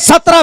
17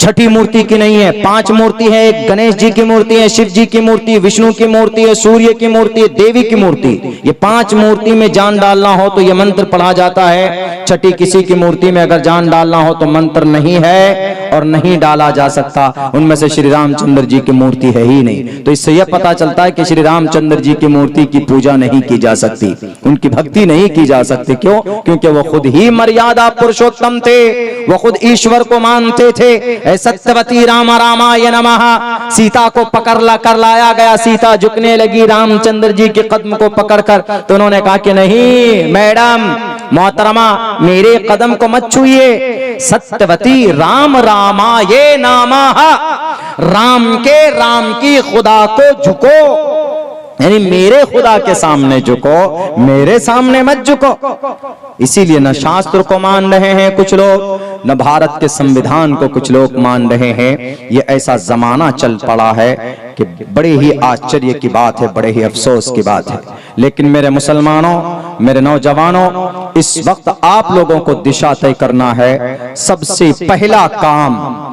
छठी मूर्ति की नहीं है, 5 मूर्ति है। एक गणेश जी की मूर्ति है, शिव जी की मूर्ति, विष्णु की मूर्ति है, सूर्य की मूर्ति है, देवी की मूर्ति। ये 5 मूर्ति में जान डालना हो तो ये मंत्र पढ़ा जाता है। छठी किसी की मूर्ति में अगर जान डालना हो तो मंत्र नहीं है और नहीं डाला जा सकता। उनमें से श्री रामचंद्र जी की मूर्ति है ही नहीं। तो इससे यह पता चलता है कि श्री रामचंद्र जी की मूर्ति की पूजा नहीं की जा सकती, उनकी भक्ति नहीं की जा सकती। क्यों? क्योंकि वो खुद ही मर्यादा पुरुषोत्तम थे, वो खुद ईश्वर को मानते थे। सत्यवती राम रामाय नमः। सीता को पकड़ कर लाया गया, सीता झुकने लगी रामचंद्र जी के कदम को पकड़कर, तो उन्होंने कहा कि नहीं मैडम मोहतरमा, मेरे कदम को मत छूइए। सत्यवती राम रामाय नमः, राम की खुदा को झुको, यानी मेरे खुदा के सामने झुको, मेरे सामने मत झुको। इसीलिए न शास्त्र को मान रहे हैं कुछ लोग, न भारत के संविधान को कुछ लोग मान रहे हैं। ये ऐसा जमाना चल पड़ा है कि बड़े ही आश्चर्य की बात है, बड़े ही अफसोस की बात है। लेकिन मेरे मुसलमानों, मेरे नौजवानों, इस वक्त आप लोगों को दिशा तय करना है। सबसे पहला काम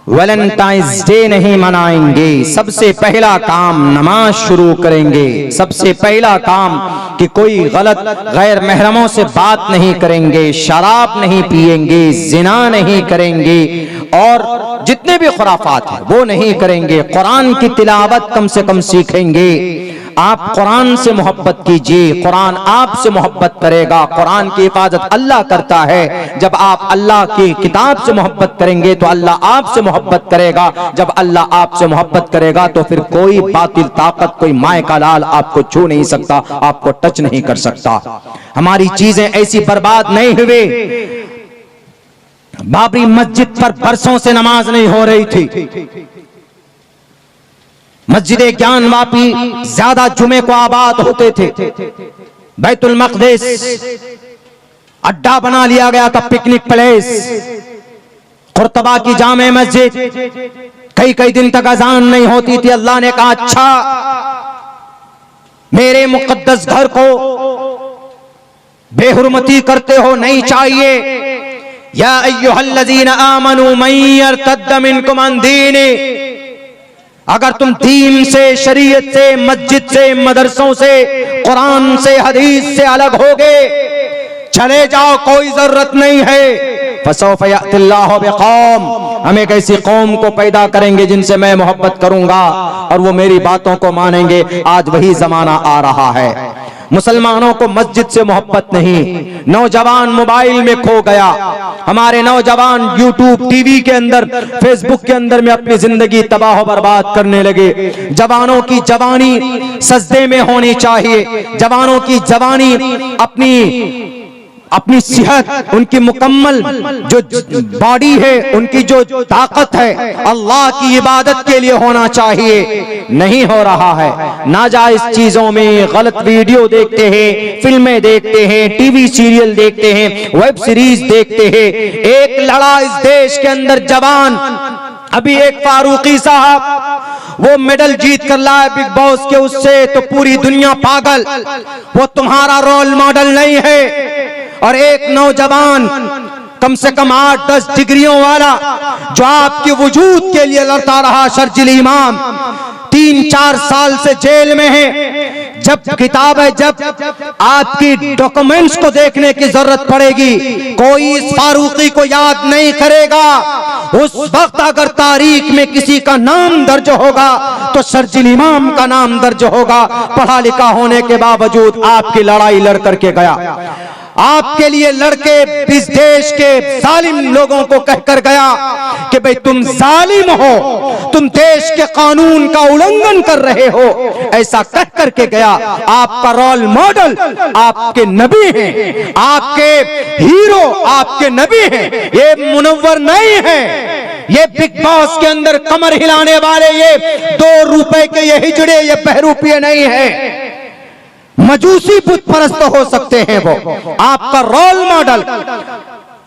वैलेंटाइंस डे नहीं मनाएंगे, सबसे पहला काम नमाज शुरू करेंगे। सबसे पहला काम कि कोई गलत गैर महरमों से बात नहीं करेंगे, शराब नहीं पिएंगे, जिना नहीं करेंगे और जितने भी खुराफात हैं वो नहीं करेंगे। कुरान की तिलावत कम से कम सीखेंगे। आप कुरान से मोहब्बत कीजिए, कुरान आपसे मोहब्बत करेगा। कुरान की हिफाजत अल्लाह करता है। जब आप अल्लाह की किताब से मोहब्बत करेंगे तो अल्लाह आपसे मोहब्बत करेगा। जब अल्लाह आपसे मोहब्बत करेगा तो फिर कोई बातिल ताकत, कोई माय का लाल आपको छू नहीं सकता, आपको टच नहीं कर सकता। हमारी चीजें ऐसी बर्बाद नहीं हुए। बाबरी मस्जिद पर बरसों से नमाज नहीं हो रही थी। मस्जिद ज्ञान वापी ज्यादा जुमे को आबाद होते थे। बैतुल मक़दिस अड्डा बना लिया गया था, पिकनिक प्लेस। कुर्तबा की जामे मस्जिद कई कई दिन तक अजान नहीं होती थी। अल्लाह ने कहा अच्छा, मेरे मुक़द्दस घर को बेहुरमती करते हो, नहीं चाहिए। या अय्युहल्लज़ीना आमनू मन यर्तद्द मिनकुम अन दीनी, अगर तुम दीन से, शरीयत से, मस्जिद से, मदरसों से, कुरान से, हदीस से अलग होगे, चले जाओ, कोई जरूरत नहीं है। फसौफ यअतिल्लाहु बिक़ौम, हम एक ऐसी कौम को पैदा करेंगे जिनसे मैं मोहब्बत करूंगा और वो मेरी बातों को मानेंगे। आज वही जमाना आ रहा है। मुसलमानों को मस्जिद से मोहब्बत नहीं, नौजवान मोबाइल में खो गया। हमारे नौजवान यूट्यूब, टीवी के अंदर, फेसबुक के अंदर में अपनी जिंदगी तबाह बर्बाद करने लगे। जवानों की जवानी सजदे में होनी चाहिए। जवानों की जवानी अपनी सेहत, उनकी मुकम्मल जो बॉडी है, उनकी जो ताकत है, अल्लाह की इबादत के लिए होना चाहिए। नहीं हो रहा है। नाजायज चीजों में गलत वीडियो देखते हैं, फिल्में देखते हैं, टीवी सीरियल देखते हैं, वेब सीरीज देखते हैं। एक लड़ा इस देश के अंदर जवान, अभी एक फारूकी साहब वो मेडल जीत कर लाए बिग बॉस के, उससे तो पूरी दुनिया पागल। वो तुम्हारा रोल मॉडल नहीं है। और एक नौजवान कम से कम 8-10 डिग्रियों वाला जो आपके वजूद के लिए लड़ता रहा, शर्जिल इमाम, 3-4 साल से जेल में है। जब किताब है, जब आपकी डॉक्यूमेंट्स को देखने की जरूरत पड़ेगी, कोई इस फारूकी को याद नहीं करेगा। उस वक्त अगर तारीख में किसी का नाम दर्ज होगा तो शर्जिल इमाम का नाम दर्ज होगा। पढ़ा लिखा होने के बावजूद आपकी लड़ाई लड़ करके गया। आपके लिए लड़के इस देश के जालिम लोगों को कहकर गया कि भाई तुम जालिम हो, तुम देश के कानून का उल्लंघन कर रहे हो, ऐसा कह करके गया। आपका रोल मॉडल आपके नबी हैं, आपके हीरो आपके नबी हैं, ये मुनव्वर नहीं है। ये बिग बॉस के अंदर कमर हिलाने वाले, ये 2 रुपए के ये हिजड़े, ये बहरूपिये नहीं है। मजूसी बुत परस्त हो सकते हैं वो। आपका रोल मॉडल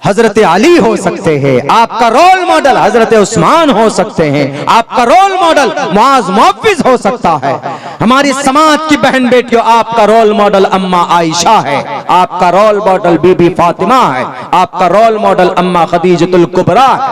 हजरत अली हो सकते हैं, आपका रोल मॉडल हजरत उस्मान हो सकते हैं, आपका रोल मॉडल मुआज मुअव्विज हो सकता है। हमारी समाज की बहन बेटियों, आपका रोल मॉडल अम्मा आयशा है, आपका रोल मॉडल बीबी फातिमा है, आपका रोल मॉडल अम्मा खदीजतुल कुबरा है।